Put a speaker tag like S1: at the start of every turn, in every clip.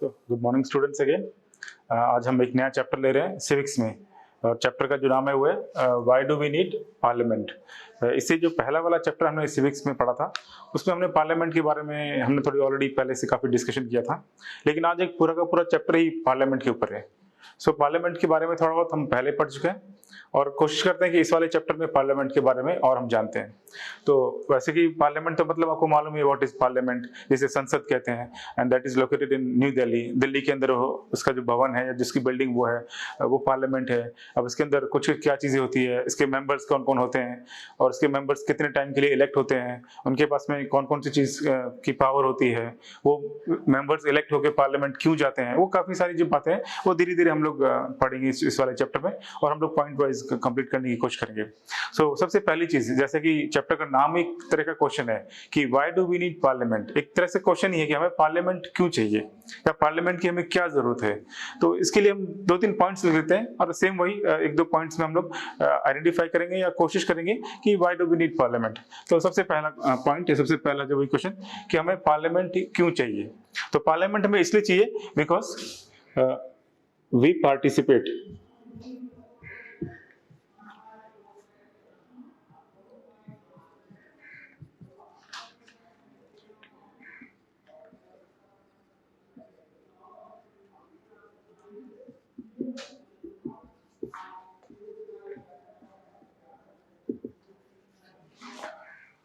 S1: Good morning students again. आज हम एक नया चैप्टर ले रहे हैं सिविक्स में, और चैप्टर का जो नाम है वो है why do we need parliament. इससे जो पहला वाला चैप्टर हमने सिविक्स में पढ़ा था उसमें हमने पार्लियामेंट के बारे में हमने थोड़ी ऑलरेडी पहले से काफ़ी डिस्कशन किया था, लेकिन आज एक पूरा का पूरा चैप्टर ही पार्लियामेंट के ऊपर है। सो पार्लियामेंट के बारे में थोड़ा बहुत हम पहले पढ़ चुके हैं और कोशिश करते हैं कि इस वाले चैप्टर में पार्लियामेंट के बारे में और हम जानते हैं। तो वैसे कि पार्लियामेंट तो मतलब आपको मालूम है व्हाट इज पार्लियामेंट, जिसे संसद कहते हैं, and that is located in new Delhi. Delhi के अंदर उसका जो भवन है या जिसकी बिल्डिंग वो है वो पार्लियामेंट है। अब इसके अंदर कुछ क्या चीज़ें होती है, इसके मेंबर्स कौन कौन होते हैं और इसके मेंबर्स कितने टाइम के लिए इलेक्ट होते हैं, उनके पास में कौन कौन सी चीज़ की पावर होती है, वो मेंबर्स इलेक्ट होकर पार्लियामेंट क्यों जाते हैं, वो काफ़ी सारी जो बातें हैं वो धीरे धीरे हम लोग पढ़ेंगे इस वाले चैप्टर में, और हम लोग पॉइंट वाइज कंप्लीट करने की कोशिश करेंगे। सो सबसे पहली चीज, जैसे कि चैप्टर का नाम एक तरह का क्वेश्चन है कि why do we need parliament, एक तरह से क्वेश्चन ही है कि हमें पार्लियामेंट क्यों चाहिए या पार्लियामेंट की हमें क्या जरूरत है। तो इसके लिए हम दो तीन पॉइंट्स लिख लेते हैं और सेम वही एक दो पॉइंट्स में हम लोग आइडेंटिफाई करेंगे या कोशिश करेंगे कि why do we need parliament. तो सबसे पहला पॉइंट है, सबसे पहला जो वही क्वेश्चन कि हमें पार्लियामेंट क्यों चाहिए। तो पार्लियामेंट हमें इसलिए चाहिए because we participate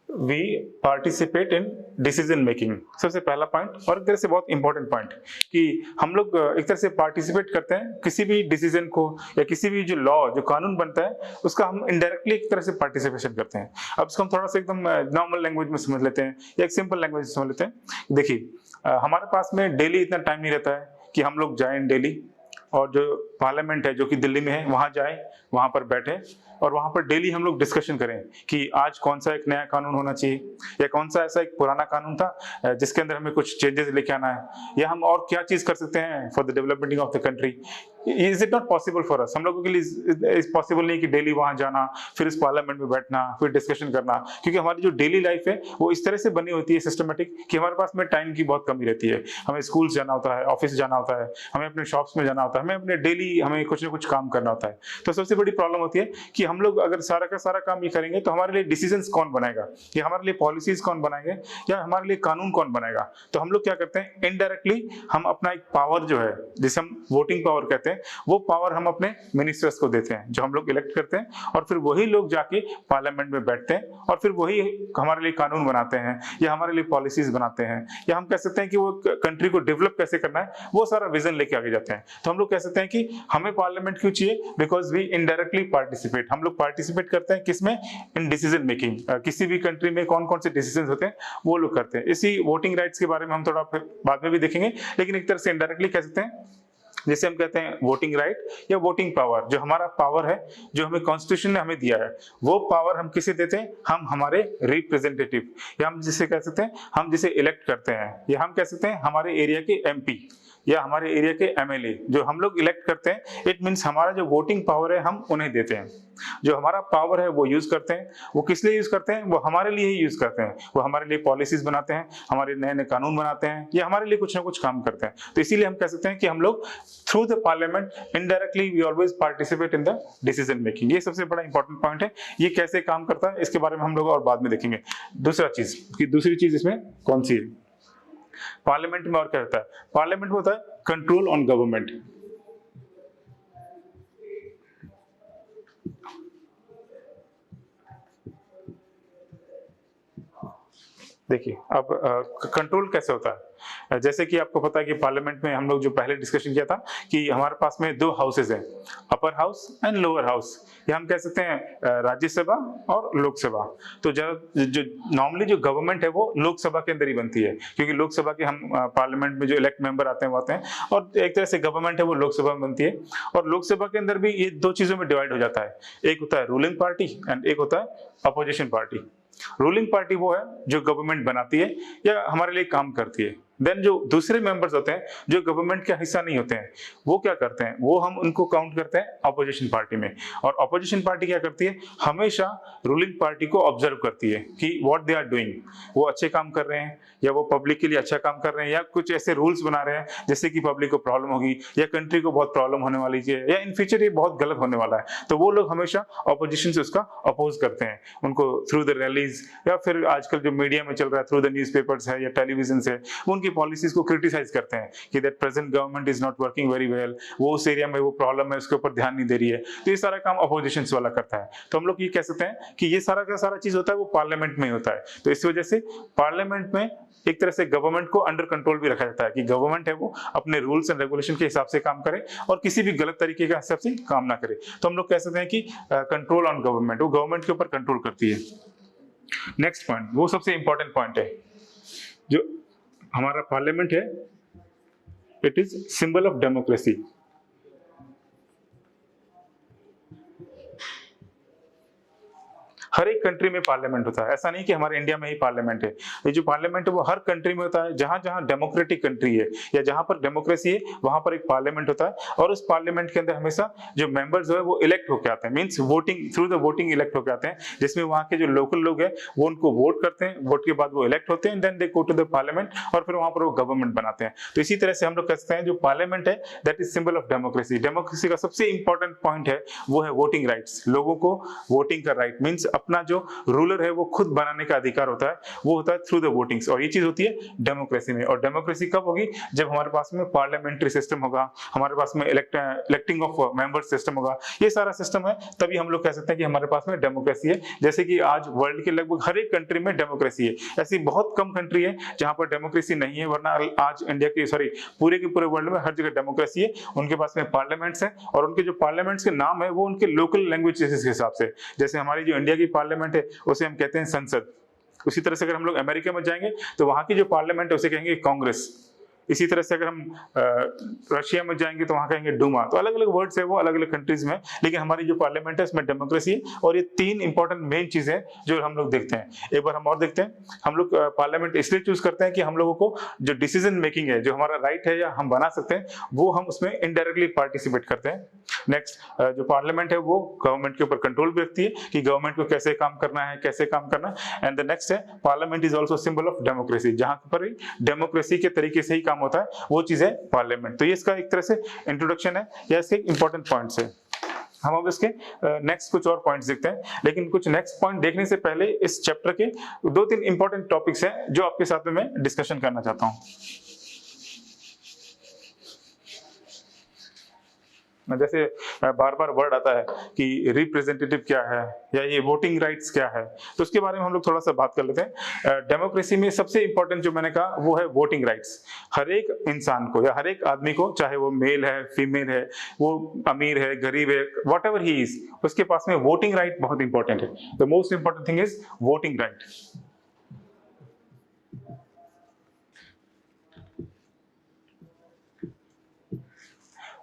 S1: we participate in decision making. सबसे पहला पॉइंट, और एक तरह से बहुत इंपॉर्टेंट पॉइंट, कि हम लोग एक तरह से पार्टिसिपेट करते हैं किसी भी डिसीजन को या किसी भी जो लॉ जो कानून बनता है उसका हम इनडायरेक्टली एक तरह से पार्टिसिपेशन करते हैं। अब इसको हम थोड़ा सा एकदम नॉर्मल लैंग्वेज में समझ लेते हैं या एक सिंपल लैंग्वेज में समझ लेते हैं। देखिए हमारे पास में डेली इतना टाइम नहीं रहता है कि हम लोग जाएं डेली और जो पार्लियामेंट है जो कि दिल्ली में है वहां जाएं, वहां पर बैठे और वहां पर डेली हम लोग डिस्कशन करें कि आज कौन सा एक नया कानून होना चाहिए या कौन सा ऐसा एक पुराना कानून था जिसके अंदर हमें कुछ चेंजेस लेके आना है, या हम और क्या चीज कर सकते हैं for the development of the country. Is it not possible for us, हम लोगों के लिए इज पॉसिबल नहीं कि डेली वहां जाना, फिर इस पार्लियामेंट में बैठना, फिर डिस्कशन करना, क्योंकि हमारी जो डेली लाइफ है वो इस तरह से बनी होती है सिस्टमेटिक कि हमारे पास में टाइम की बहुत कमी रहती है। हमें स्कूल जाना होता है, ऑफिस जाना होता है, हमें अपने शॉप्स में जाना होता है, हमें अपने डेली हमें कुछ ना कुछ काम करना होता है। तो सबसे बड़ी प्रॉब्लम होती है कि हम लोग अगर सारा का सारा काम ये करेंगे तो हमारे लिए डिसीजंस कौन बनाएगा, या हमारे लिए पॉलिसीज कौन बनाएंगे, या हमारे लिए कानून कौन बनाएगा। तो हम लोग क्या करते हैं, इनडायरेक्टली हम अपना एक पावर जो है जिसे हम वोटिंग पावर कहते हैं, वो पावर हम अपने मिनिस्टर्स को देते हैं जो हम लोग इलेक्ट करते हैं, और फिर वही लोग जाके पार्लियामेंट में बैठते हैं और फिर वही हमारे लिए कानून बनाते हैं या हमारे लिए पॉलिसीज बनाते हैं, या हम कह सकते हैं कि वो कंट्री को डेवलप कैसे करना है वो सारा विजन लेके आगे जाते हैं। तो हम लोग कह सकते हैं कि हमें पार्लियामेंट क्यों चाहिए, बिकॉज वी इनडायरेक्टली पार्टिसिपेट, हम लोग पार्टिसिपेट करते हैं किसमें, इन डिसीजन मेकिंग। किसी भी कंट्री में कौन कौन से डिसीजन होते हैं वो लोग करते हैं। इसी वोटिंग राइट्स के बारे में हम थोड़ा बाद में भी देखेंगे, लेकिन एक तरह से इनडायरेक्टली कह सकते हैं जैसे हम कहते हैं वोटिंग राइट या वोटिंग पावर, जो हमारा पावर है जो हमें कॉन्स्टिट्यूशन ने हमें दिया है, वो पावर हम किसे देते हैं, हम हमारे रिप्रेजेंटेटिव, या हम जिसे कह सकते हैं हम जिसे इलेक्ट करते हैं, या हम कह सकते हैं हमारे एरिया के एमपी या हमारे एरिया के एमएलए जो हम लोग इलेक्ट करते हैं। इट मींस हमारा जो वोटिंग पावर है हम उन्हें देते हैं। जो हमारा पावर है वो यूज करते हैं, वो किस लिए यूज करते हैं, वो हमारे लिए ही यूज करते हैं। वो हमारे लिए पॉलिसीज बनाते हैं, हमारे नए नए कानून बनाते हैं, या हमारे लिए कुछ ना कुछ काम करते हैं। तो इसीलिए हम कह सकते हैं कि हम लोग through the parliament indirectly we always participate in the decision making. ये सबसे बड़ा इंपॉर्टेंट पॉइंट है। ये कैसे काम करता है इसके बारे में हम लोग और बाद में देखेंगे। दूसरी चीज इसमें कौन सी है, पार्लियामेंट में और क्या होता है, पार्लियामेंट में होता है कंट्रोल ऑन गवर्नमेंट। देखिए अब कंट्रोल कैसे होता है, जैसे कि आपको पता है कि पार्लियामेंट में हम लोग जो पहले डिस्कशन किया था कि हमारे पास में दो हाउसेज हैं, upper house and lower house, या हम कह सकते हैं राज्यसभा और लोकसभा। तो जो नॉर्मली जो गवर्नमेंट है वो लोकसभा के अंदर ही बनती है, क्योंकि लोकसभा के हम पार्लियामेंट में जो इलेक्ट मेंबर आते हैं वो आते हैं, और एक तरह से गवर्नमेंट है वो लोकसभा में बनती है। और लोकसभा के अंदर भी ये दो चीजों में डिवाइड हो जाता है, एक होता है रूलिंग पार्टी एंड एक होता है अपोजिशन पार्टी। रूलिंग पार्टी वो है जो गवर्नमेंट बनाती है या हमारे लिए काम करती है, देन जो दूसरे मेंबर्स होते हैं जो गवर्नमेंट का हिस्सा नहीं होते हैं, वो क्या करते हैं, वो हम उनको काउंट करते हैं अपोजिशन पार्टी में। और अपोजिशन पार्टी क्या करती है, हमेशा रूलिंग पार्टी को ऑब्जर्व करती है कि व्हाट दे आर डूइंग, वो अच्छे काम कर रहे हैं या वो पब्लिक के लिए अच्छा काम कर रहे हैं, या कुछ ऐसे रूल्स बना रहे हैं जिससे कि पब्लिक को प्रॉब्लम होगी या कंट्री को बहुत प्रॉब्लम होने वाली है या इन फ्यूचर ये बहुत गलत होने वाला है। तो वो लोग हमेशा अपोजिशन से उसका अपोज करते हैं, उनको थ्रू द रैलीज या फिर आजकल जो मीडिया में चल रहा है थ्रू द न्यूज़पेपर्स है या टेलीविजन से, वो उनकी पॉलिसीज को क्रिटिसाइज करते हैं कि that present government is not working very well, वो उस एरिया में वो प्रॉब्लम है उसके ऊपर ध्यान नहीं दे रही है। तो ये सारा काम अपोजिशन वाला करता है। तो हम लोग ये कह सकते हैं कि ये सारा का सारा चीज होता है वो पार्लियामेंट में होता है। तो इस वजह से पार्लियामेंट में एक तरह से गवर्नमेंट को अंडर कंट्रोल भी रखा जाता है कि गवर्नमेंट है वो अपने रूल्स एंड रेगुलेशन के हिसाब से काम करे और किसी भी गलत तरीके के हिसाब से काम ना करे। तो हम लोग कह सकते हैं कि कंट्रोल ऑन गवर्नमेंट, वो गवर्नमेंट के ऊपर कंट्रोल करती है। नेक्स्ट पॉइंट, वो सबसे इंपॉर्टेंट पॉइंट है, जो हमारा पार्लियामेंट है, it is symbol of democracy. हर एक कंट्री में पार्लियामेंट होता है, ऐसा नहीं कि हमारे इंडिया में ही पार्लियामेंट है। ये जो पार्लियामेंट है वो हर कंट्री में होता है, जहां जहां डेमोक्रेटिक कंट्री है या जहां पर डेमोक्रेसी है वहां पर एक पार्लियामेंट होता है। और उस पार्लियामेंट के अंदर हमेशा जो मेंबर्स है वो इलेक्ट होकर आते हैं, means voting through the voting elect होकर आते हैं, जिसमें वहां के जो लोकल लोग हैं वो उनको वोट करते हैं, वोट के बाद वो इलेक्ट होते हैं, then they go to the parliament और फिर वहां पर वो गवर्नमेंट बनाते हैं। तो इसी तरह से हम लोग कह सकते हैं जो पार्लियामेंट है that is symbol of democracy. Democracy का सबसे इंपॉर्टेंट पॉइंट है वो है वोटिंग राइट्स, लोगों को वोटिंग का राइट, मींस अपना जो रूलर है वो खुद बनाने का अधिकार होता है, वो होता है थ्रू द वोटिंग्स। और ये चीज होती है डेमोक्रेसी में। और डेमोक्रेसी कब होगी, जब हमारे पास में पार्लियामेंट्री सिस्टम होगा, हमारे पास में इलेक्टिंग ऑफ मेंबर सिस्टम होगा, ये सारा सिस्टम है, तभी हम लोग कह सकते हैं कि हमारे पास में डेमोक्रेसी है। जैसे कि आज वर्ल्ड के लगभग हर एक कंट्री में डेमोक्रेसी है, ऐसी बहुत कम कंट्री है जहां पर डेमोक्रेसी नहीं है, वरना आज इंडिया की पूरे के पूरे वर्ल्ड में हर जगह डेमोक्रेसी है। उनके पास में पार्लियामेंट्स है और उनके जो पार्लियामेंट्स के नाम है वो उनके लोकल लैंग्वेजेस के हिसाब से, जैसे हमारी जो इंडिया की पार्लियामेंट है उसे हम कहते हैं संसद। उसी तरह से अगर हम लोग अमेरिका में जाएंगे तो वहां की जो पार्लियामेंट है उसे कहेंगे कांग्रेस। इसी तरह से अगर हम रशिया में जाएंगे तो वहां कहेंगे डूमा। तो अलग अलग वर्ड्स है वो अलग अलग कंट्रीज में, लेकिन हमारी जो पार्लियामेंट है उसमें डेमोक्रेसी है। और ये तीन इंपॉर्टेंट मेन चीजें जो हम लोग देखते हैं। एक बार हम और देखते हैं, हम लोग पार्लियामेंट इसलिए चूज करते हैं कि हम लोगों को जो डिसीजन मेकिंग है, जो हमारा राइट है या हम बना सकते हैं, वो हम उसमें इनडायरेक्टली पार्टिसिपेट करते हैं। नेक्स्ट, जो पार्लियामेंट है वो गवर्नमेंट के ऊपर कंट्रोल भी रखती है कि गवर्नमेंट को कैसे काम करना है, कैसे काम करना है। एंड द नेक्स्ट है parliament is also symbol of democracy, जहां पर डेमोक्रेसी के तरीके से ही काम होता है वो चीज है पार्लियामेंट। तो ये इसका एक तरह से इंट्रोडक्शन है या इसके इंपॉर्टेंट पॉइंट्स है। हम अब इसके नेक्स्ट कुछ और पॉइंट्स देखते हैं, लेकिन कुछ नेक्स्ट पॉइंट देखने से पहले इस चैप्टर के दो तीन इंपॉर्टेंट टॉपिक्स हैं जो आपके साथ में मैं डिस्कशन करना चाहता हूं। जैसे बार बार वर्ड आता है कि रिप्रेजेंटेटिव क्या है या ये वोटिंग राइट्स क्या है, तो उसके बारे में हम लोग थोड़ा सा बात कर लेते हैं। डेमोक्रेसी में सबसे इंपॉर्टेंट जो मैंने कहा वो है वोटिंग राइट्स। हर एक इंसान को या हर एक आदमी को, चाहे वो मेल है, फीमेल है, वो अमीर है, गरीब है, वॉट एवर ही इज, उसके पास में वोटिंग राइट बहुत इंपॉर्टेंट है। The most important thing is voting right.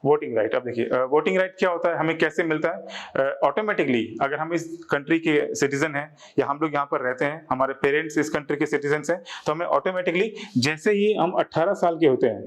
S1: Voting right, अब देखिए वोटिंग राइट क्या होता है, हमें कैसे मिलता है। ऑटोमेटिकली अगर हम इस कंट्री के सिटीजन हैं या हम लोग यहाँ पर रहते हैं, हमारे पेरेंट्स इस कंट्री के सिटीजन हैं, तो हमें ऑटोमेटिकली जैसे ही हम 18 साल के होते हैं,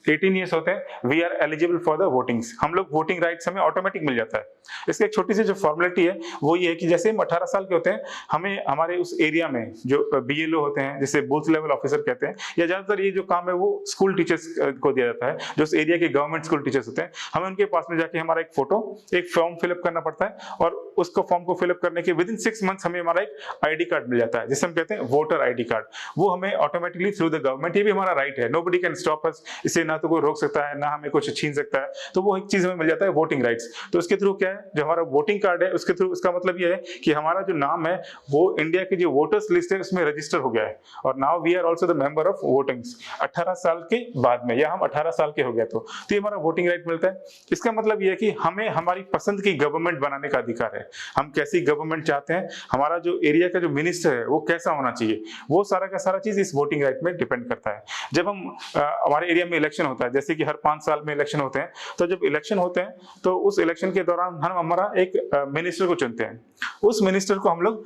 S1: 18 ईयर्स होते हैं, we are eligible for the votings, हम लोग वोटिंग राइट्स हमें ऑटोमेटिक मिल जाता है। इसकी एक छोटी सी जो फॉर्मेलिटी है वो ये है कि जैसे हम 18 साल के होते हैं, हमें हमारे उस एरिया में जो BLO होते हैं, जिसे बूथ लेवल ऑफिसर कहते हैं, या ज्यादातर ये जो काम है वो स्कूल टीचर्स को दिया जाता है, जो उस एरिया के गवर्नमेंट स्कूल टीचर्स होते हैं। हमें उनके पास में जाके हमारा एक फोटो, एक फॉर्म फिलअप करना पड़ता है और उसको फॉर्म को फिलअप करने के विदिन 6 मंथ्स हमें हमारा एक ID कार्ड मिल जाता है, जिसे हम कहते हैं वोटर ID कार्ड। वो हमें ऑटोमेटिकली थ्रू द गवर्नमेंट, ये भी हमारा राइट है, नोबडी कैन स्टॉप अस, इसे ना तो कोई रोक सकता है ना हमें कुछ छीन सकता है। तो वो एक चीज हमें मिल जाता है वोटिंग राइट्स। तो उसके थ्रू क्या है, जो हमारा वोटिंग कार्ड है उसके थ्रू, उसका मतलब ये है कि हमारा जो नाम है वो इंडिया की जो वोटर्स लिस्ट है उसमें रजिस्टर हो गया है और now we are also the member of votings 18 साल के बाद में, या हम 18 साल के हो गया तो ये हमारा वोटिंग राइट मिलता है। इसका मतलब ये है कि हमें हमारी पसंद की गवर्नमेंट बनाने का अधिकार है, हम कैसी गवर्नमेंट चाहते हैं, हमारा जो एरिया का जो मिनिस्टर है वो कैसा होना चाहिए, वो सारा का सारा चीज इस वोटिंग राइट में डिपेंड करता है। जब हम हमारे एरिया में इलेक्शन इलेक्शन होता है, जैसे कि हर 5 साल में इलेक्शन होते हैं, तो जब इलेक्शन होते हैं तो उस इलेक्शन के दौरान हम हमारा एक मिनिस्टर को चुनते हैं। उस मिनिस्टर को हम लोग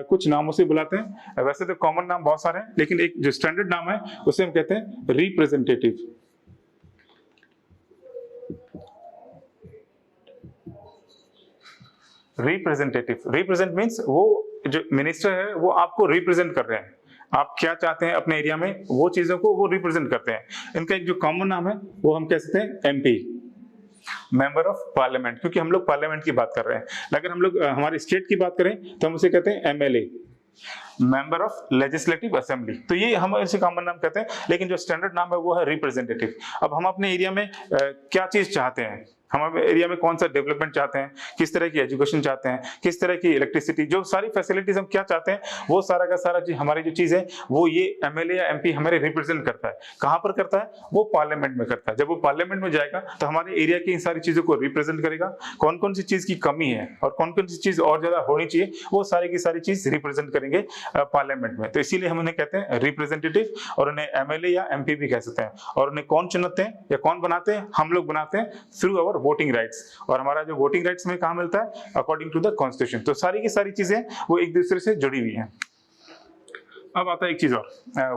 S1: कुछ नामों से बुलाते हैं। वैसे तो कॉमन नाम बहुत सारे हैं, लेकिन एक जो स्टैंडर्ड नाम है उसे हम कहते हैं रिप्रेजेंटेटिव। रिप्रेजेंट मीन्स वो जो मिनिस्टर है वो आपको रिप्रेजेंट कर रहे हैं, आप क्या चाहते हैं अपने एरिया में वो चीजों को वो रिप्रेजेंट करते हैं। इनका एक जो कॉमन नाम है वो हम कह सकते हैं एमपी, मेंबर ऑफ पार्लियामेंट, क्योंकि हम लोग पार्लियामेंट की बात कर रहे हैं। अगर हम लोग हमारे स्टेट की बात करें तो हम उसे कहते हैं MLA, member of legislative assembly. तो ये हम इसे कॉमन नाम कहते हैं, लेकिन जो स्टैंडर्ड नाम है वो है रिप्रेजेंटेटिव। अब हम अपने एरिया में क्या चीज चाहते हैं, हम अपने एरिया में कौन सा डेवलपमेंट चाहते हैं, किस तरह की एजुकेशन चाहते हैं, किस तरह की इलेक्ट्रिसिटी, जो सारी फैसिलिटीज हम क्या चाहते हैं, वो सारा का सारा हमारी जो चीज है वो ये एमएलए या एमपी हमारे रिप्रेजेंट करता है। कहां पर करता है, वो पार्लियामेंट में करता है। जब वो पार्लियामेंट में जाएगा तो हमारे एरिया की इन सारी चीजों को रिप्रेजेंट करेगा, कौन कौन सी चीज की कमी है और कौन कौन सी चीज और ज्यादा होनी चाहिए, वो सारी की सारी चीज रिप्रेजेंट करेंगे पार्लियामेंट में। तो इसीलिए हम उन्हें कहते हैं रिप्रेजेंटेटिव, और उन्हें एमएलए या एमपी भी कह सकते हैं। और उन्हें कौन चुनते हैं या कौन बनाते हैं, हम लोग बनाते हैं थ्रू अवर वोटिंग राइट्स। और हमारा जो वोटिंग राइट्स में कहां मिलता है, अकॉर्डिंग टू द कॉन्स्टिट्यूशन। तो सारी की सारी चीजें वो एक दूसरे से जुड़ी हुई हैं। अब आता है एक चीज और,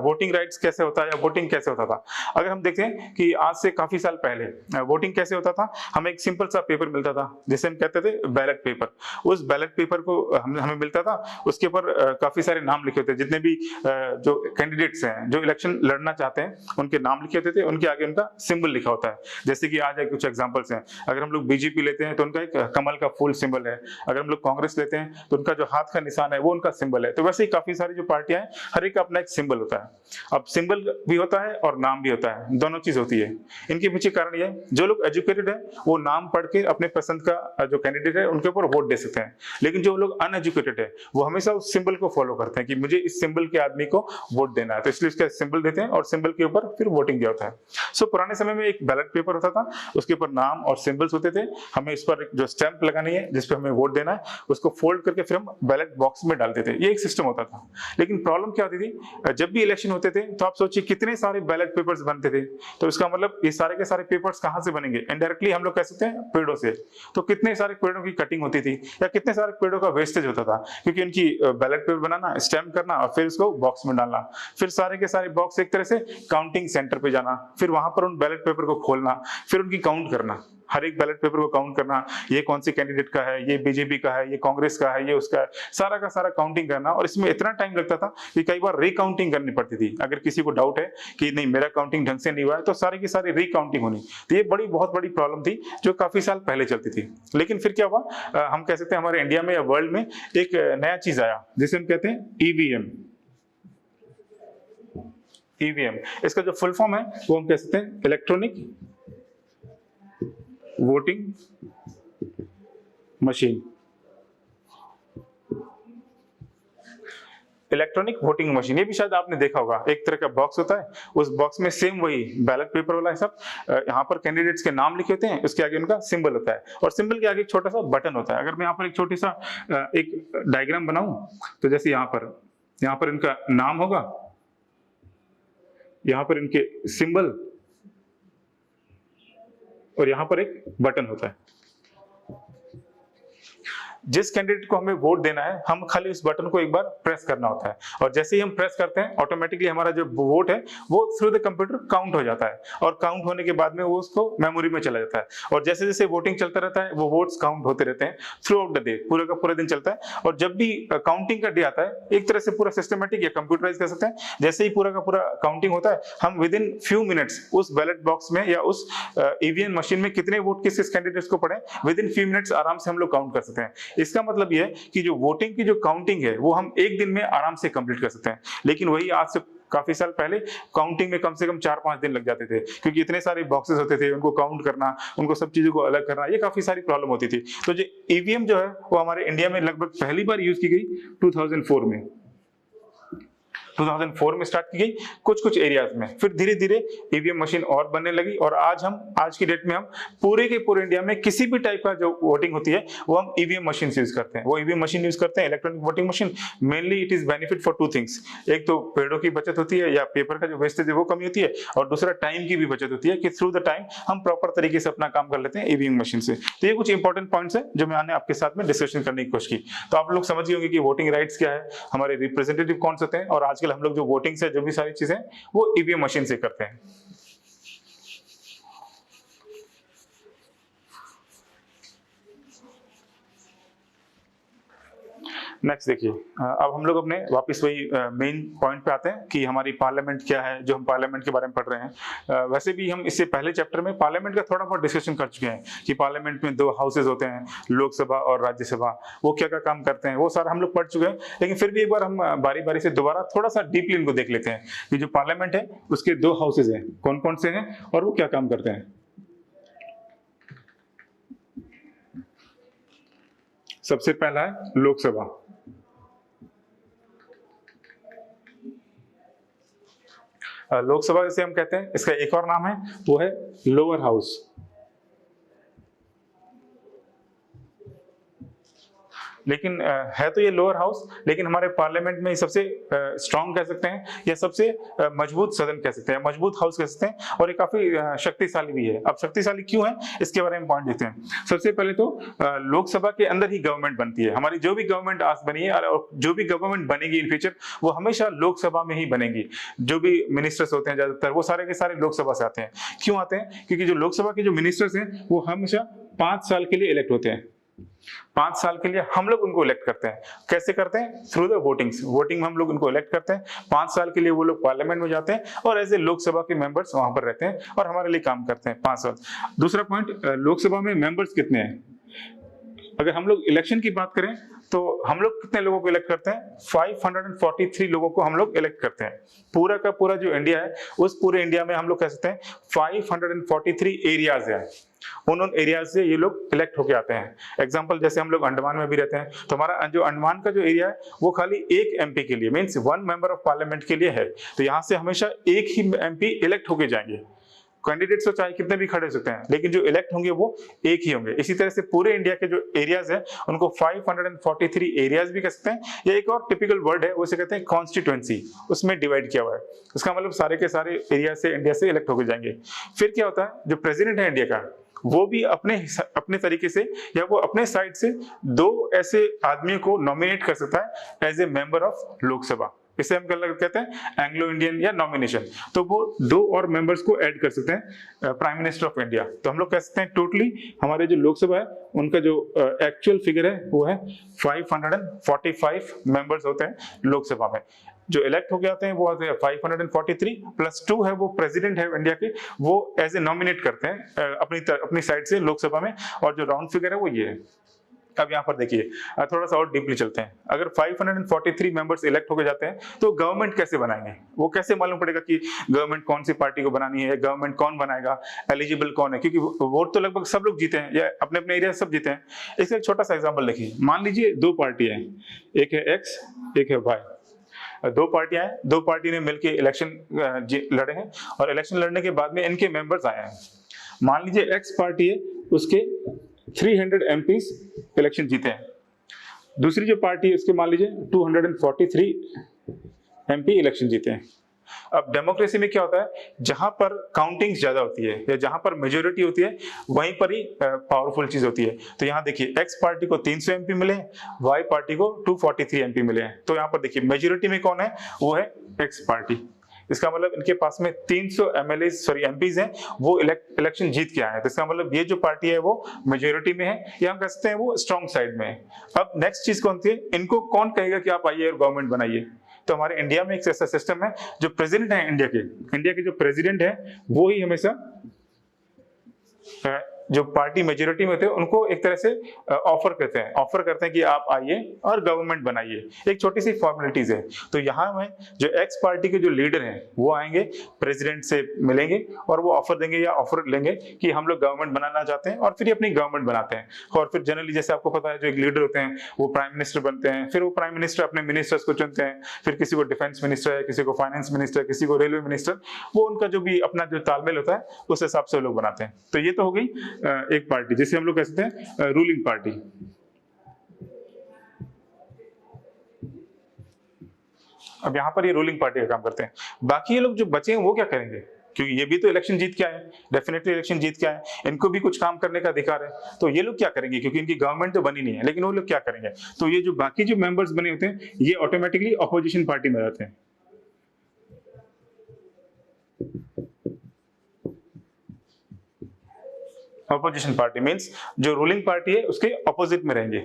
S1: वोटिंग राइट्स कैसे होता है या वोटिंग कैसे होता था। अगर हम देखें कि आज से काफी साल पहले वोटिंग कैसे होता था, हमें एक सिंपल सा पेपर मिलता था जिसे हम कहते थे बैलेट पेपर। उस बैलेट पेपर को हमें मिलता था, उसके ऊपर काफी सारे नाम लिखे होते, जितने भी जो कैंडिडेट्स हैं जो इलेक्शन लड़ना चाहते हैं उनके नाम लिखे होते थे, उनके आगे उनका सिंबल लिखा होता है। जैसे कि आज कुछ एग्जाम्पल्स हैं, अगर हम लोग बीजेपी लेते हैं तो उनका एक कमल का फूल सिंबल है, अगर हम लोग कांग्रेस लेते हैं तो उनका जो हाथ का निशान है वो उनका सिंबल है। तो वैसे ही काफी सारी जो पार्टियां हैं हर एक का अपना एक सिंबल होता है। अब सिंबल भी होता है और नाम भी होता है, दोनों चीज होती है। इनके पीछे कारण ये है, जो लोग एजुकेटेड है वो नाम पढ़ के अपने पसंद का जो कैंडिडेट है उनके ऊपर वोट दे सकते हैं, लेकिन जो लोग अनएजुकेटेड है वो हमेशा उस सिंबल को फॉलो करते हैं कि मुझे इस सिंबल के आदमी को वोट देना है, तो इसलिए उसका सिंबल देते हैं और सिंबल के ऊपर फिर वोटिंग दिया होता है। सो पुराने समय में एक बैलेट पेपर होता था, उसके ऊपर नाम और सिंबल्स होते थे, हमें इस पर जो स्टैंप लगानी है जिसपे हमें वोट देना है उसको फोल्ड करके फिर हम बैलेट बॉक्स में डालते थे। ये एक सिस्टम होता था। लेकिन प्रॉब्लम क्या होती थी, जब भी इलेक्शन होते थे तो आप सोचिए कितने सारे बैलेट पेपर्स बनते थे। तो इसका मतलब ये सारे के सारे पेपर्स कहां से बनेंगे, इनडायरेक्टली हम लोग कह सकते हैं पेड़ों से। तो कितने सारे पेड़ों की कटिंग होती थी या कितने सारे पेड़ों का वेस्टेज होता था, क्योंकि उनकी बैलेट पेपर बनाना, स्टैम्प करना और फिर उसको बॉक्स में डालना, फिर सारे के सारे बॉक्स एक तरह से काउंटिंग सेंटर पे जाना, फिर वहां पर उन बैलेट पेपर को खोलना, फिर उनकी काउंट करना, हर एक बैलेट पेपर को काउंट करना, ये कौन सी कैंडिडेट का है, ये बीजेपी का है, ये कांग्रेस का है, ये उसका है, सारा का सारा काउंटिंग करना। और इसमें इतना टाइम लगता था कि कई बार रिकाउंटिंग करनी पड़ती थी। अगर किसी को डाउट है कि नहीं मेरा काउंटिंग ढंग से नहीं हुआ है तो सारी की सारी रिकाउंटिंग होनी। तो ये बहुत बड़ी प्रॉब्लम थी जो काफी साल पहले चलती थी। लेकिन फिर क्या हुआ, हम कह सकते हैं हमारे इंडिया में या वर्ल्ड में एक नया चीज आया जिसे हम कहते हैं ईवीएम। ईवीएम, इसका जो फुल फॉर्म है वो हम कह सकते हैं electronic voting machine. Electronic voting machine, ये भी शायद आपने देखा होगा, एक तरह का बॉक्स होता है, उस बॉक्स में सेम वही बैलेट पेपर वाला है सब, यहाँ पर कैंडिडेट्स के नाम लिखे होते हैं, उसके आगे उनका सिंबल होता है और सिंबल के आगे एक छोटा सा बटन होता है। अगर मैं यहाँ पर एक छोटी सा एक डायग्राम बनाऊं तो जैसे यहाँ पर इनका नाम होगा, यहाँ पर इनके सिंबल और यहाँ पर एक बटन होता है। जिस कैंडिडेट को हमें वोट देना है हम खाली उस बटन को एक बार प्रेस करना होता है और जैसे ही हम प्रेस करते हैं ऑटोमेटिकली हमारा जो वोट है वो थ्रू द कंप्यूटर काउंट हो जाता है और काउंट होने के बाद में वो उसको मेमोरी में चला जाता है और जैसे जैसे वोटिंग चलता रहता है वो वोट्स काउंट होते रहते हैं थ्रू आउट द डे, पूरा का पूरा दिन चलता है। और जब भी काउंटिंग का डे आता है एक तरह से पूरा सिस्टमेटिक या कंप्यूटराइज कर सकते हैं, जैसे ही पूरा का पूरा काउंटिंग होता है हम विद इन फ्यू मिनट्स उस बैलेट बॉक्स में या उस ईवीएम मशीन में कितने वोट किस कैंडिडेट्स को पड़े विद इन फ्यू मिनट्स आराम से हम लोग काउंट कर सकते हैं। इसका मतलब यह है कि जो वोटिंग की जो काउंटिंग है वो हम एक दिन में आराम से कंप्लीट कर सकते हैं, लेकिन वही आज से काफी साल पहले काउंटिंग में कम से कम 4-5 दिन लग जाते थे क्योंकि इतने सारे बॉक्सेस होते थे, उनको काउंट करना, उनको सब चीजों को अलग करना, ये काफी सारी प्रॉब्लम होती थी। तो जो ईवीएम जो है वो हमारे इंडिया में लगभग पहली बार यूज की गई 2004 में। 2004 में स्टार्ट की गई कुछ कुछ एरियाज में, फिर धीरे धीरे ईवीएम मशीन और बनने लगी और आज की डेट में हम पूरे के पूरे इंडिया में किसी भी टाइप का जो वोटिंग होती है वो हम ईवीएम मशीन यूज करते हैं। वो ईवीएम मशीन यूज करते हैं, electronic voting machine. Mainly it is benefit for two things, एक तो पेड़ों की बचत होती है या पेपर का जो वेस्टेज है वो कमी होती है, और दूसरा टाइम की भी बचत होती है कि थ्रू द टाइम हम प्रॉपर तरीके से अपना काम कर लेते हैं ईवीएम मशीन से। तो ये कुछ इंपॉर्टेंट पॉइंट्स है जो मैंने आपके साथ में डिस्कशन करने की कोशिश की। तो आप लोग समझ गए होंगे कि वोटिंग राइट्स क्या है, हमारे रिप्रेजेंटेटिव कौन से होते हैं, और आजकल हम लोग जो वोटिंग से जो भी सारी चीजें वो ईवीएम मशीन से करते हैं। नेक्स्ट देखिए, अब हम लोग अपने वापस वही मेन पॉइंट पे आते हैं कि हमारी पार्लियामेंट क्या है, जो हम पार्लियामेंट के बारे में पढ़ रहे हैं। वैसे भी हम इससे पहले चैप्टर में पार्लियामेंट का थोड़ा बहुत डिस्कशन कर चुके हैं कि पार्लियामेंट में 2 हाउसेज होते हैं, लोकसभा और राज्यसभा, वो क्या क्या काम करते हैं वो सारा हम लोग पढ़ चुके हैं। लेकिन फिर भी एक बार हम बारी बारी से दोबारा थोड़ा सा डीपली इनको देख लेते हैं कि जो पार्लियामेंट है उसके 2 हाउसेज हैं, कौन कौन से हैं और वो क्या काम करते हैं। सबसे पहला है लोकसभा। लोकसभा जैसे हम कहते हैं, इसका एक और नाम है वो है लोअर हाउस। लेकिन है तो ये लोअर हाउस, लेकिन हमारे पार्लियामेंट में सबसे स्ट्रांग कह सकते हैं या सबसे मजबूत सदन कह सकते हैं, मजबूत हाउस कह सकते हैं, और ये काफी शक्तिशाली भी है। अब शक्तिशाली क्यों है इसके बारे में पॉइंट देखते हैं। सबसे पहले तो लोकसभा के अंदर ही गवर्नमेंट बनती है। हमारी जो भी गवर्नमेंट आज बनी है और जो भी गवर्नमेंट बनेगी इन फ्यूचर वो हमेशा लोकसभा में ही बनेगी। जो भी मिनिस्टर्स होते हैं ज्यादातर वो सारे के सारे लोकसभा से आते हैं। क्यों आते हैं? क्योंकि जो लोकसभा के जो मिनिस्टर्स हैं वो हमेशा 5 साल के लिए इलेक्ट होते हैं। 5 साल के लिए हम लोग उनको इलेक्ट करते हैं। कैसे करते हैं? थ्रू द वोटिंग में हम लोग उनको इलेक्ट करते हैं। 5 साल के लिए वो लोग पार्लियामेंट में जाते हैं और एज ए लोकसभा के मेंबर्स वहां पर रहते हैं और हमारे लिए काम करते हैं 5 साल। दूसरा पॉइंट, लोकसभा में मेंबर्स कितने हैं? अगर हम लोग इलेक्शन की बात करें तो हम लोग कितने लोगों को इलेक्ट करते हैं? 543 लोगों को हम लोग इलेक्ट करते हैं। पूरा का पूरा जो इंडिया है उस पूरे इंडिया में हम लोग कह सकते हैं 543 एरियाज है, उन एरियाज से ये लोग इलेक्ट होके आते हैं। एग्जांपल जैसे हम लोग अंडमान में भी रहते हैं तो हमारा जो अंडमान का जो एरिया है वो खाली एक एमपी के लिए, मींस 1 मेंबर ऑफ पार्लियामेंट के लिए है। तो यहाँ से हमेशा एक ही एमपी इलेक्ट होके जाएंगे। कैंडिडेट्स तो चाहे कितने भी खड़े हो सकते हैं लेकिन जो इलेक्ट होंगे वो एक ही होंगे। इसी तरह से पूरे इंडिया के जो एरियाज है उनको 543 एरियाज भी कह सकते हैं, या एक और टिपिकल वर्ड है उसे कहते हैं कॉन्स्टिट्यूएंसी, उसमें डिवाइड किया हुआ है। उसका मतलब सारे के सारे एरिया से इंडिया से इलेक्ट होके जाएंगे। फिर क्या होता है, जो प्रेसिडेंट है इंडिया का वो भी अपने तरीके से या वो अपने साइड से 2 ऐसे आदमियों को नॉमिनेट कर सकता है as a member of Lok Sabha. इसे हम कहते हैं एंग्लो इंडियन या नॉमिनेशन। तो वो 2 और मेंबर्स को ऐड कर सकते हैं प्राइम मिनिस्टर ऑफ इंडिया। तो हम लोग कह सकते हैं टोटली हमारे जो लोकसभा है उनका जो एक्चुअल फिगर है वो है 545 मेंबर्स होते हैं लोकसभा में। जो इलेक्ट होके आते हैं वो आते हैं 543 प्लस 2 है वो प्रेसिडेंट है इंडिया के, वो एज ए नॉमिनेट करते हैं अपनी साइड से लोकसभा में, और जो राउंड फिगर है वो ये है। अब यहाँ पर देखिए थोड़ा सा और डीपली चलते हैं। अगर 543 मेंबर्स इलेक्ट होके जाते हैं तो गवर्नमेंट कैसे बनाएंगे? वो कैसे मालूम पड़ेगा कि गवर्नमेंट कौन सी पार्टी को बनानी है, गवर्नमेंट कौन बनाएगा, एलिजिबल कौन है? क्योंकि वोट तो लगभग सब लोग जीते हैं या अपने अपने एरिया सब जीते हैं। इसका एक छोटा सा एग्जाम्पल देखिए, मान लीजिए 2 पार्टी है, एक है एक्स एक है वाई। 2 पार्टियां हैं, 2 पार्टी ने मिलकर इलेक्शन लड़े हैं और इलेक्शन लड़ने के बाद में इनके मेंबर्स आए हैं। मान लीजिए एक्स पार्टी है उसके 300 एमपीज इलेक्शन जीते हैं, दूसरी जो पार्टी है उसके मान लीजिए 243 एमपी इलेक्शन जीते हैं। अब डेमोक्रेसी में क्या होता है, जहां पर काउंटिंग ज्यादा होती है या जहां पर मेजोरिटी होती है वहीं पर ही पावरफुल चीज होती है। तो यहाँ देखिए एक्स पार्टी को 300 एमपी मिले, वाई पार्टी को 243 एमपी मिले हैं। तो यहाँ पर देखिए मेजोरिटी में कौन है, वो है एक्स पार्टी। इसका मतलब इनके पास में 300 एमपीज हैं, वो इलेक्शन जीत के आए हैं। तो इसका मतलब ये जो पार्टी है वो मेजोरिटी में है या हम कह सकते हैं वो स्ट्रॉन्ग साइड में है। अब नेक्स्ट चीज कौन सी है, इनको कौन कहेगा कि आप आइए और गवर्नमेंट बनाइए? तो हमारे इंडिया में एक ऐसा सिस्टम है, जो प्रेसिडेंट है इंडिया के जो प्रेसिडेंट है वो ही हमेशा जो पार्टी मेजोरिटी में होते हैं उनको एक तरह से ऑफर करते हैं कि आप आइए और गवर्नमेंट बनाइए। एक छोटी सी फॉर्मेलिटीज है। तो यहाँ में जो एक्स पार्टी के जो लीडर हैं वो आएंगे, प्रेसिडेंट से मिलेंगे और वो ऑफर देंगे या ऑफर लेंगे कि हम लोग गवर्नमेंट बनाना चाहते हैं, और फिर ये अपनी गवर्नमेंट बनाते हैं। और फिर जनरली जैसे आपको पता है जो एक लीडर होते हैं वो प्राइम मिनिस्टर बनते हैं, फिर वो प्राइम मिनिस्टर अपने मिनिस्टर्स को चुनते हैं, फिर किसी को डिफेंस मिनिस्टर है, किसी को फाइनेंस मिनिस्टर, किसी को रेलवे मिनिस्टर, वो उनका जो भी अपना जो तालमेल होता है उस हिसाब से लोग बनाते हैं। तो ये तो हो गई एक पार्टी जिसे हम लोग कह सकते हैं रूलिंग पार्टी। अब यहाँ पर ये रूलिंग पार्टी का काम करते हैं। बाकी ये लोग जो बचे हैं वो क्या करेंगे, क्योंकि ये भी तो इलेक्शन जीत के आए हैं, डेफिनेटली इलेक्शन जीत के आए हैं, इनको भी कुछ काम करने का अधिकार है। तो ये लोग क्या करेंगे, क्योंकि इनकी गवर्नमेंट तो बनी नहीं है, लेकिन वो लोग क्या करेंगे, तो ये जो बाकी जो मेंबर्स बने होते हैं ये ऑटोमेटिकली अपोजिशन पार्टी में जाते हैं। अपोजिशन पार्टी मींस जो रूलिंग पार्टी है उसके अपोजिट में रहेंगे,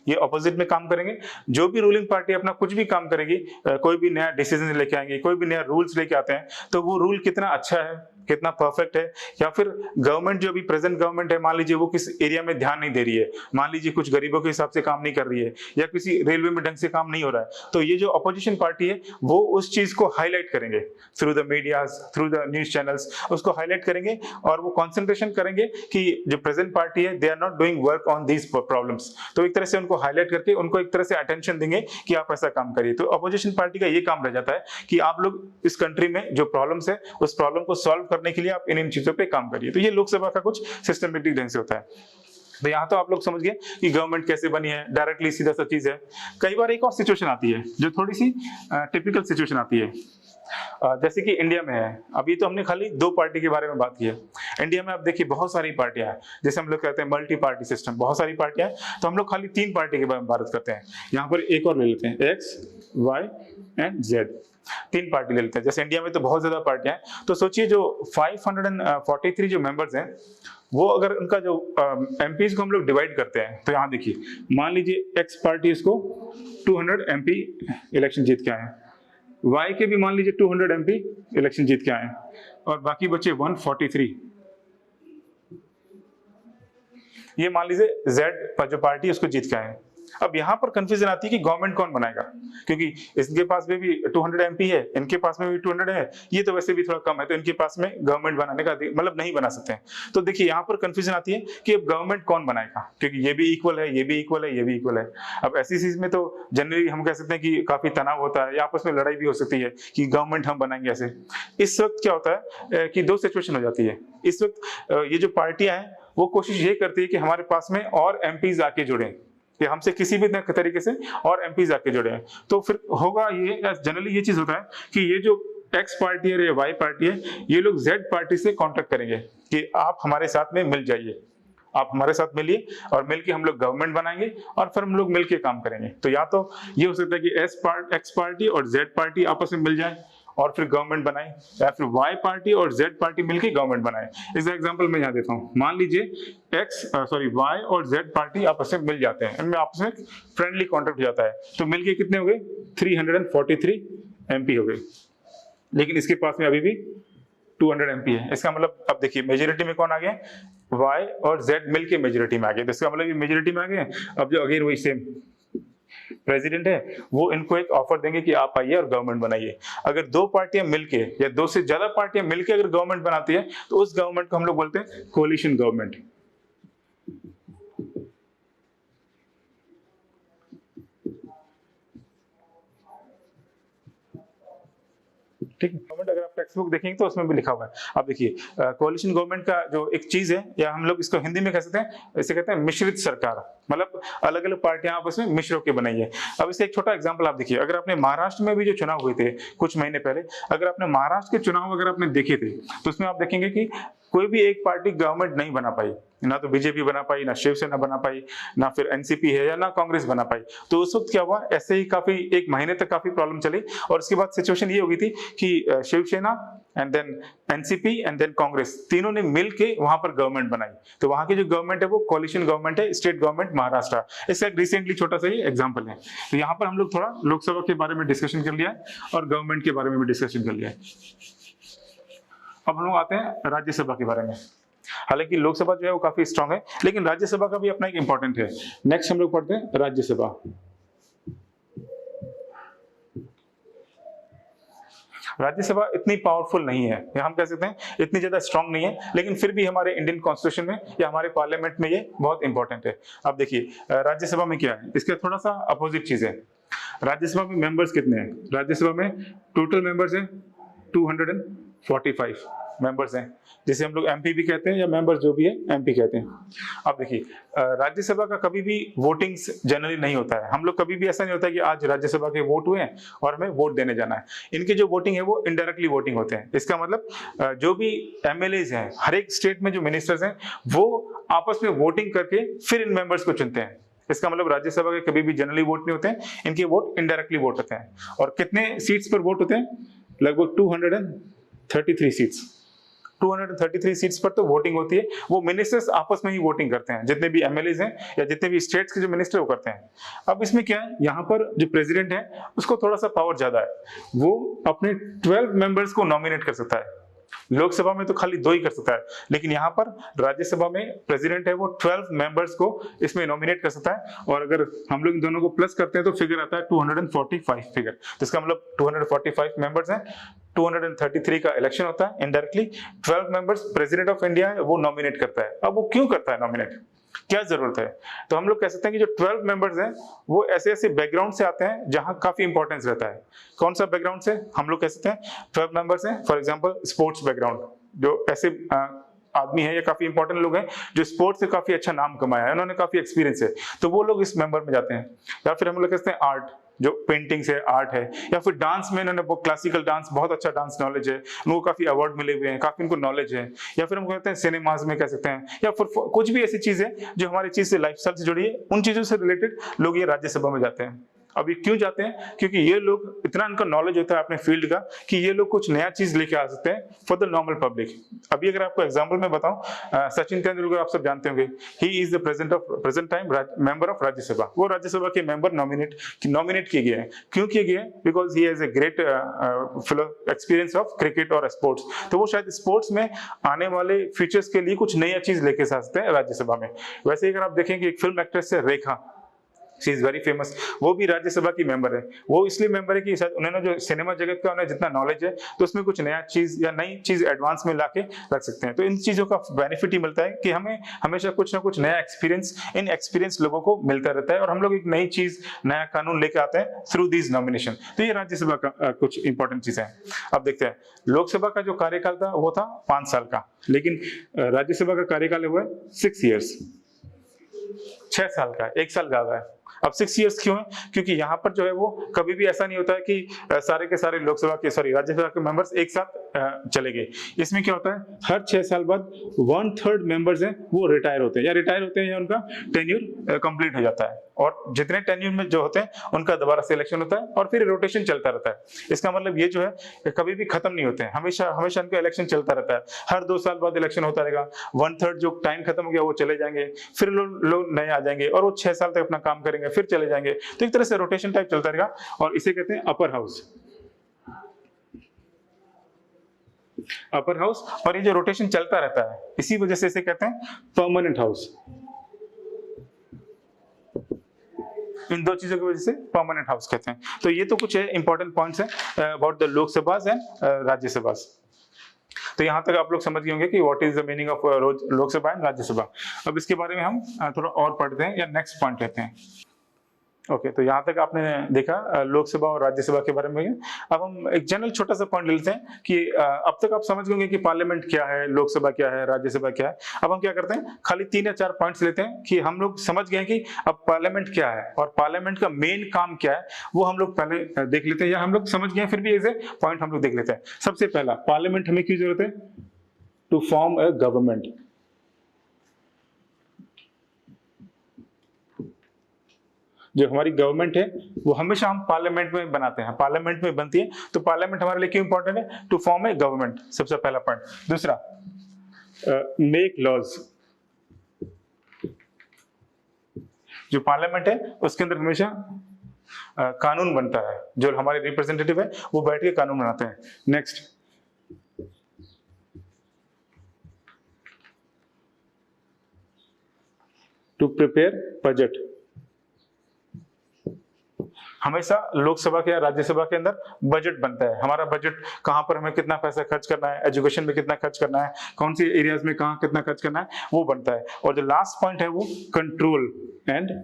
S1: ये अपोजिट में काम करेंगे। जो भी रूलिंग पार्टी अपना कुछ भी काम करेगी, कोई भी नया डिसीजन लेके आएंगे, कोई भी नया रूल्स लेके आते हैं, तो वो रूल कितना अच्छा है, कितना परफेक्ट है, या फिर गवर्नमेंट जो भी प्रेजेंट गवर्नमेंट है मान लीजिए वो किस एरिया में ध्यान नहीं दे रही है, मान लीजिए कुछ गरीबों के हिसाब से काम नहीं कर रही है, या किसी रेलवे में ढंग से काम नहीं हो रहा है, तो ये जो अपोजिशन पार्टी है वो उस चीज को हाईलाइट करेंगे through the medias, through the news channels, उसको हाईलाइट करेंगे और वो कॉन्सेंट्रेशन करेंगे कि जो प्रेजेंट पार्टी है they are not doing work on these problems. तो एक तरह से उनको हाईलाइट करके उनको एक तरह से अटेंशन देंगे कि आप ऐसा काम करिए। तो अपोजिशन पार्टी का ये काम रह जाता है कि आप लोग इस कंट्री में जो प्रॉब्लम्स है उस प्रॉब्लम को सॉल्व करने के लिए आप इन चीजों पे काम करिए। तो ये लोकसभा का कुछ सिस्टमेटिक ढंग से होता है। तो यहाँ तो आप लोग समझ गए कि गवर्नमेंट कैसे बनी है, डायरेक्टली सीधा सा चीज है। कई बार एक और सिचुएशन आती है जो थोड़ी सी टिपिकल सिचुएशन आती है, जैसे कि इंडिया में है। अभी तो हमने खाली दो पार्टी के बारे में बात की है। इंडिया में आप देखिए बहुत सारी पार्टियां हैं, जैसे हम लोग कहते हैं मल्टी पार्टी सिस्टम, बहुत सारी पार्टियां हैं। तो हम लोग खाली तीन पार्टी के बारे में बात करते हैं। यहाँ पर एक और ले लेते हैं, एक्स, वाई एंड जेड, तीन पार्टी ले लेते हैं। जैसे इंडिया में तो बहुत ज्यादा पार्टियां हैं, तो सोचिए जो 543 जो मेंबर्स हैं वो अगर उनका जो एमपीज को हम लोग डिवाइड करते हैं, तो यहाँ देखिए मान लीजिए एक्स पार्टी इसको 200 एमपी इलेक्शन जीत के आए हैं, वाई के भी मान लीजिए 200 एमपी इलेक्शन जीत के आए हैं, और बाकी बचे 143। ये मान लीजिए जेड जो पार्टी है उसको जीत के आए हैं। अब यहाँ पर कंफ्यूजन आती है कि गवर्नमेंट कौन बनाएगा, क्योंकि इसके पास में भी 200 एमपी है, इनके पास में भी 200 है, ये तो वैसे भी थोड़ा कम है, तो इनके पास में गवर्नमेंट बनाने का मतलब नहीं बना सकते हैं। तो देखिए यहाँ पर कंफ्यूजन आती है कि अब गवर्नमेंट कौन बनाएगा, क्योंकि ये भी इक्वल है, ये भी इक्वल है, ये भी इक्वल है। अब ऐसी चीज में तो जनरली हम कह सकते हैं कि काफी तनाव होता है या आपस में लड़ाई भी हो सकती है कि गवर्नमेंट हम बनाएंगे ऐसे। इस वक्त क्या होता है कि दो सिचुएशन हो जाती है। इस वक्त ये जो पार्टियां हैं वो कोशिश ये करती है कि हमारे पास में और एमपीज आके जुड़े, कि हमसे किसी भी तरीके से और एमपीज आके जुड़े हैं। तो फिर होगा ये, जनरली ये चीज होता है कि ये जो एक्स पार्टी है या वाई पार्टी है, ये लोग जेड पार्टी से कांटेक्ट करेंगे कि आप हमारे साथ में मिल जाइए, आप हमारे साथ मिलिए और मिलके हम लोग गवर्नमेंट बनाएंगे और फिर हम लोग मिलके काम करेंगे। तो या तो ये हो सकता है कि एक्स पार्टी और जेड पार्टी आपस में मिल जाए और फिर गवर्नमेंट बनाए, या फिर वाई पार्टी और जेड पार्टी मिलकर गवर्नमेंट बनाए। इसका एग्जांपल मैं यहाँ देता हूँ। मान लीजिए वाई और जेड पार्टी आपस में मिल जाते हैं, इनमें आपस में फ्रेंडली कॉन्ट्रैक्ट हो जाता है, तो मिलके कितने हो गए 343 एमपी हो गए, लेकिन इसके पास में अभी भी 200 एमपी है। इसका मतलब अब देखिए मेजोरिटी में कौन आ गया, वाई और जेड मिलके मेजोरिटी में आ गए, तो इसका मतलब ये मेजोरिटी में आ गए। अब जो अगेन वही सेम प्रेसिडेंट है वो इनको एक ऑफर देंगे कि आप आइए और गवर्नमेंट बनाइए। अगर दो पार्टियां मिलके या दो से ज्यादा पार्टियां मिलके अगर गवर्नमेंट बनाती है तो उस गवर्नमेंट को हम लोग बोलते हैं कोलिशन गवर्नमेंट। ठीक है, गवर्नमेंट अगर आप टेक्स्ट बुक देखेंगे तो उसमें भी लिखा हुआ है। आप देखिए कोalition गवर्नमेंट का जो एक चीज है, या हम लोग इसको हिंदी में कह सकते हैं, इसे कहते हैं मिश्रित सरकार, मतलब अलग अलग पार्टियां आपस में मिश्र होकर बनाई है। अब इसका एक छोटा एग्जांपल आप देखिए, अगर आपने महाराष्ट्र में भी जो चुनाव हुए थे कुछ महीने पहले, अगर आपने महाराष्ट्र के चुनाव अगर आपने देखे थे तो उसमें आप देखेंगे कि कोई भी एक पार्टी गवर्नमेंट नहीं बना पाई, ना तो बीजेपी बना पाई, ना शिवसेना बना पाई, ना फिर एनसीपी है या ना कांग्रेस बना पाई। तो उस वक्त क्या हुआ, ऐसे ही काफी एक महीने तक काफी प्रॉब्लम चली, और उसके बाद सिचुएशन ये हो गई थी कि Shiv Sena and then NCP and then Congress तीनों ने मिलके वहां पर गवर्नमेंट बनाई। तो वहां की जो गवर्नमेंट है वो कोलिशन गवर्नमेंट है, स्टेट गवर्नमेंट महाराष्ट्र। इसका एक रिसेंटली छोटा सा ही एग्जांपल है। तो यहाँ पर हम लोग थोड़ा लोकसभा के बारे में डिस्कशन कर लिया है और गवर्नमेंट के बारे में भी डिस्कशन कर लिया है। अब हम लोग आते हैं राज्यसभा के बारे में। हालांकि लोकसभा जो है वो काफी स्ट्रांग है, लेकिन राज्यसभा का भी अपना एक इंपॉर्टेंट है। नेक्स्ट हम लोग पढ़ते हैं राज्यसभा। राज्यसभा इतनी पावरफुल नहीं है, या हम कह सकते हैं इतनी ज्यादा स्ट्रांग नहीं है, लेकिन फिर भी हमारे इंडियन कॉन्स्टिट्यूशन में या हमारे पार्लियामेंट में ये बहुत इंपॉर्टेंट है। अब देखिए राज्यसभा में क्या है, इसका थोड़ा सा अपोजिट चीज है। राज्यसभा में मेंबर्स कितने हैं? राज्यसभा में टोटल मेंबर्स हैं 245 मेंबर्स हैं, जिसे हम लोग एमपी भी कहते हैं या मेंबर्स जो भी है एमपी कहते हैं। अब देखिए राज्यसभा का कभी भी वोटिंग्स जनरली नहीं होता है। हम लोग कभी भी ऐसा नहीं होता है कि आज राज्यसभा के वोट हुए हैं और हमें वोट देने जाना है। इनकी जो वोटिंग है वो इनडायरेक्टली वोटिंग होते हैं। इसका मतलब जो भी एमएलएज हैं, हर एक स्टेट में जो मिनिस्टर्स हैं वो आपस में वोटिंग करके फिर इन मेंबर्स को चुनते हैं। इसका मतलब राज्यसभा के कभी भी जनरली वोट नहीं होते हैं, इनके वोट इनडायरेक्टली वोट होते हैं। और कितने सीट्स पर वोट होते हैं? लगभग 233 सीट्स। 233 सीट्स पर तो वोटिंग होती है। वो मिनिस्टर्स आपस में ही वोटिंग करते हैं, जितने भी एमएलएज हैं या जितने भी स्टेट्स के जो मिनिस्टर वो करते हैं। अब इसमें क्या है, यहाँ पर जो प्रेसिडेंट है उसको थोड़ा सा पावर ज्यादा है। वो अपने 12 मेंबर्स को नॉमिनेट कर सकता है। लोकसभा में तो खाली 2 ही कर सकता है, लेकिन यहाँ पर राज्यसभा में प्रेसिडेंट है वो 12 मेंबर्स को इसमें नॉमिनेट कर सकता है। और अगर हम लोग इन दोनों को प्लस करते हैं तो फिगर आता है 245 फिगर। तो इसका मतलब 245 मेंबर्स हैं, 233 का इलेक्शन होता है indirectly, 12 members president of India है वो नॉमिनेट करता है। अब वो क्यों करता है नॉमिनेट, क्या जरूरत है? तो हम लोग कह सकते हैं कि जो 12 मेंबर्स हैं वो ऐसे ऐसे बैकग्राउंड से आते हैं जहां काफी इंपॉर्टेंस रहता है। कौन सा बैकग्राउंड से? हम लोग कह सकते हैं 12 मेंबर्स हैं फॉर एग्जांपल स्पोर्ट्स बैकग्राउंड, जो ऐसे आदमी है या काफी इंपॉर्टेंट लोग हैं जो स्पोर्ट्स से काफी अच्छा नाम कमाया है, उन्होंने काफी एक्सपीरियंस है, तो वो लोग इस मेंबर में जाते हैं। या फिर हम लोग कहते हैं आर्ट, जो पेंटिंग्स है, आर्ट है, या फिर डांस में इन्होंने क्लासिकल डांस, बहुत अच्छा डांस नॉलेज है, उनको काफी अवार्ड मिले हुए हैं, काफी उनको नॉलेज है। या फिर हम कहते हैं सिनेमाज में कह सकते हैं, या फिर कुछ भी ऐसी चीज है जो हमारी चीज से लाइफस्टाइल से जुड़ी है, उन चीजों से रिलेटेड लोग ये राज्यसभा में जाते हैं। अब ये क्यों जाते हैं? क्योंकि ये लोग इतना इनका नॉलेज होता है अपने फील्ड का कि ये लोग कुछ नया चीज लेके आ सकते हैं फॉर द नॉर्मल पब्लिक। अभी अगर आपको एग्जांपल में बताऊं, सचिन तेंदुलकर आप सब जानते होंगे, he is the present time member of Rajya Sabha. वो राज्यसभा के मेंबर नॉमिनेट किए गए हैं। क्यों किए गए हैं? Because he has a great experience of cricket और स्पोर्ट्स। तो वो शायद स्पोर्ट्स में आने वाले फ्यूचर्स के लिए कुछ नया चीज लेके आ सकते हैं राज्यसभा में। वैसे ही अगर आप देखेंगे एक फिल्म एक्ट्रेस है रेखा, शी इज वेरी फेमस, वो भी राज्यसभा की मेंबर है। वो इसलिए मेंबर है कि शायद उन्होंने जो सिनेमा जगत का उन्हें जितना नॉलेज है तो उसमें कुछ नया चीज या नई चीज एडवांस में लाके रख सकते हैं। तो इन चीजों का बेनिफिट ही मिलता है कि हमें हमेशा कुछ ना कुछ नया एक्सपीरियंस इन एक्सपीरियंस लोगों को मिलता रहता है, और हम लोग एक नई चीज, नया कानून लेके आते हैं थ्रू दीज नॉमिनेशन। तो ये राज्यसभा का कुछ इंपॉर्टेंट चीज है। अब देखते हैं लोकसभा का जो कार्यकाल था वो था 5 साल का, लेकिन राज्यसभा का कार्यकाल हुआ है 6 ईयर्स, 6 साल का, 1 साल ज्यादा है। अब 6 इयर्स क्यों है? क्योंकि यहाँ पर जो है वो कभी भी ऐसा नहीं होता है कि सारे के सारे राज्यसभा के मेंबर्स एक साथ चले गए। इसमें क्या होता है, हर 6 साल बाद 1/3 मेंबर्स हैं वो रिटायर होते हैं या उनका टेन्यूर कंप्लीट हो जाता है, और जितने टेन्यूर में जो होते हैं उनका दोबारा से इलेक्शन होता है और फिर रोटेशन चलता रहता है। इसका मतलब ये जो है कभी भी खत्म नहीं होते हैं, हमेशा हमेशा इनका इलेक्शन चलता रहता है। हर 2 साल बाद इलेक्शन होता रहेगा। 1/3 जो टाइम खत्म हो गया वो चले जाएंगे, फिर लोग नए आ जाएंगे और वो 6 साल तक अपना काम करेंगे, फिर चले जाएंगे। तो एक तरह से रोटेशन टाइप चलता रहेगा, और इसे कहते हैं अपर हाउस। और ये जो रोटेशन चलता रहता है इसी वजह से इसे कहते हैं परमानेंट हाउस। इन 2 चीजों की वजह से परमानेंट हाउस कहते हैं। तो ये तो कुछ इंपॉर्टेंट पॉइंट्स हैं अबाउट द लोकसभास एंड राज्यसभास। तो यहाँ तक आप लोग समझ गए होंगे कि what is the meaning of Lok Sabha and Rajya Sabha. अब इसके बारे में हम थोड़ा और पढ़ते हैं या नेक्स्ट पॉइंट लेते हैं। ओके, तो यहाँ तक आपने देखा लोकसभा और राज्यसभा के बारे में। अब हम एक जनरल छोटा सा पॉइंट लेते हैं कि अब तक आप समझ गए कि पार्लियामेंट क्या है, लोकसभा क्या है, राज्यसभा क्या है। अब हम क्या करते हैं, खाली 3 या 4 पॉइंट्स लेते हैं कि हम लोग समझ गए कि अब पार्लियामेंट क्या है और पार्लियामेंट का मेन काम क्या है, वो हम लोग पहले देख लेते हैं, या हम लोग समझ गए फिर भी ऐसे पॉइंट हम लोग देख लेते हैं। सबसे पहला, पार्लियामेंट हमें क्यों जरूरत है? To form a government. जो हमारी गवर्नमेंट है वो हमेशा हम पार्लियामेंट में बनाते हैं, पार्लियामेंट में बनती है। तो पार्लियामेंट हमारे लिए क्यों इंपॉर्टेंट है? टू फॉर्म ए गवर्नमेंट, सबसे पहला पॉइंट। दूसरा, मेक लॉज। जो पार्लियामेंट है उसके अंदर हमेशा कानून बनता है, जो हमारे रिप्रेजेंटेटिव है वो बैठ के कानून बनाते हैं। Next, to prepare budget. हमेशा लोकसभा के या राज्यसभा के अंदर बजट बनता है, हमारा बजट कहाँ पर हमें कितना पैसा खर्च करना है, एजुकेशन में कितना खर्च करना है, कौन सी एरियाज में कहाँ कितना खर्च करना है, वो बनता है। और जो लास्ट पॉइंट है वो कंट्रोल एंड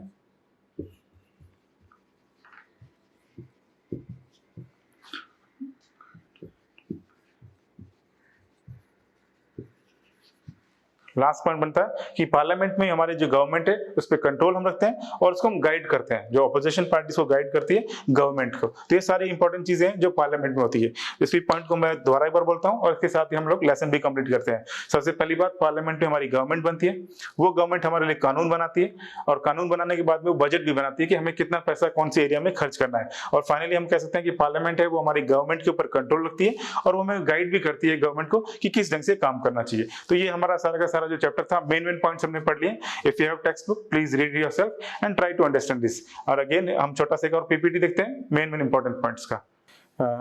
S1: लास्ट पॉइंट बनता है कि पार्लियामेंट में हमारे जो गवर्नमेंट है उस पर कंट्रोल हम रखते हैं और उसको हम गाइड करते हैं, जो अपोजिशन पार्टीज को गाइड करती है गवर्नमेंट को। तो ये सारी इंपॉर्टेंट चीजें हैं जो पार्लियामेंट में होती है। इसी पॉइंट को मैं दोबारा एक बार बोलता हूँ और इसके साथ ही हम लोग लेसन भी कंप्लीट करते हैं। सबसे पहली बात, पार्लियामेंट में हमारी गवर्नमेंट बनती है, वो गवर्नमेंट हमारे लिए कानून बनाती है और कानून बनाने के बाद में वो बजट भी बनाती है कि हमें कितना पैसा कौन से एरिया में खर्च करना है। और फाइनली हम कह सकते हैं कि पार्लियामेंट है वो हमारी गवर्नमेंट के ऊपर कंट्रोल रखती है और वो हमें गाइड भी करती है गवर्नमेंट को कि किस ढंग से काम करना चाहिए। तो ये हमारा सारा का सारा जो चैप्टर था, मेन पॉइंट्स हमने पढ़ लिए। If you have text book please read yourself and try to understand this. और अगेन हम छोटा सा एक और पीपीटी देखते हैं मेन इंपॉर्टेंट पॉइंट्स का।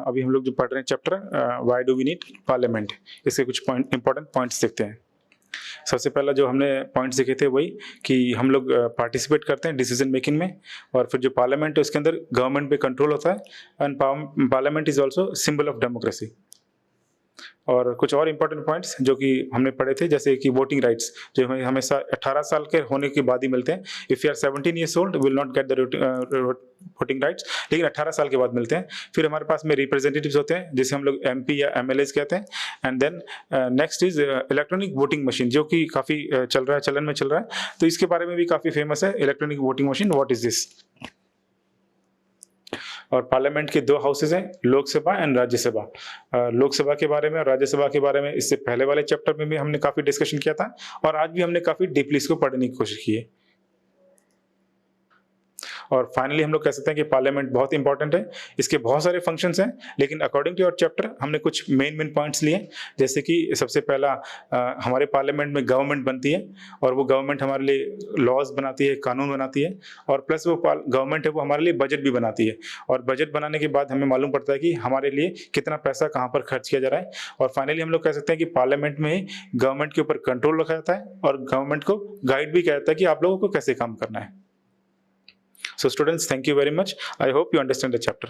S1: अभी हम लोग जो पढ़ रहे हैं chapter why do we need parliament, इसके कुछ इंपॉर्टेंट पॉइंट्स देखते हैं। सबसे पहला जो हमने पॉइंट्स देखे थे वही कि हम लोग पार्टिसिपेट करते हैं डिसीजन मेकिंग में, और फिर जो पार्लियामेंट है उसके अंदर गवर्नमेंट पे कंट्रोल होता है and parliament is also symbol of democracy. और कुछ और इंपॉर्टेंट पॉइंट्स जो कि हमने पढ़े थे, जैसे कि वोटिंग राइट्स जो हमें हमेशा 18 साल के होने के बाद ही मिलते हैं। If you are 17 years old will not get the voting rights, लेकिन 18 साल के बाद मिलते हैं। फिर हमारे पास में रिप्रेजेंटेटिव्स होते हैं जिसे हम लोग MP या MLAs कहते हैं। And then next is electronic voting machine, जो कि काफ़ी चलन में चल रहा है, तो इसके बारे में भी काफ़ी फेमस है। Electronic voting machine, what is this. और पार्लियामेंट के दो हाउसेज हैं, लोकसभा एंड राज्यसभा। लोकसभा के बारे में और राज्यसभा के बारे में इससे पहले वाले चैप्टर में भी हमने काफी डिस्कशन किया था और आज भी हमने काफी डीपली इसको पढ़ने की कोशिश की है। और फाइनली हम लोग कह सकते हैं कि पार्लियामेंट बहुत इंपॉर्टेंट है, इसके बहुत सारे फंक्शंस हैं, लेकिन अकॉर्डिंग टू योर चैप्टर हमने कुछ मेन पॉइंट्स लिए। जैसे कि सबसे पहला, हमारे पार्लियामेंट में गवर्नमेंट बनती है और वो गवर्नमेंट हमारे लिए लॉज बनाती है, कानून बनाती है, और प्लस वो गवर्नमेंट है वो हमारे लिए बजट भी बनाती है। और बजट बनाने के बाद हमें मालूम पड़ता है कि हमारे लिए कितना पैसा कहाँ पर खर्च किया जा रहा है। और फाइनली हम लोग कह सकते हैं कि पार्लियामेंट में ही गवर्नमेंट के ऊपर कंट्रोल रखा जाता है और गवर्नमेंट को गाइड भी किया जाता है कि आप लोगों को कैसे काम करना है। So students, thank you very much. I hope you understand the chapter.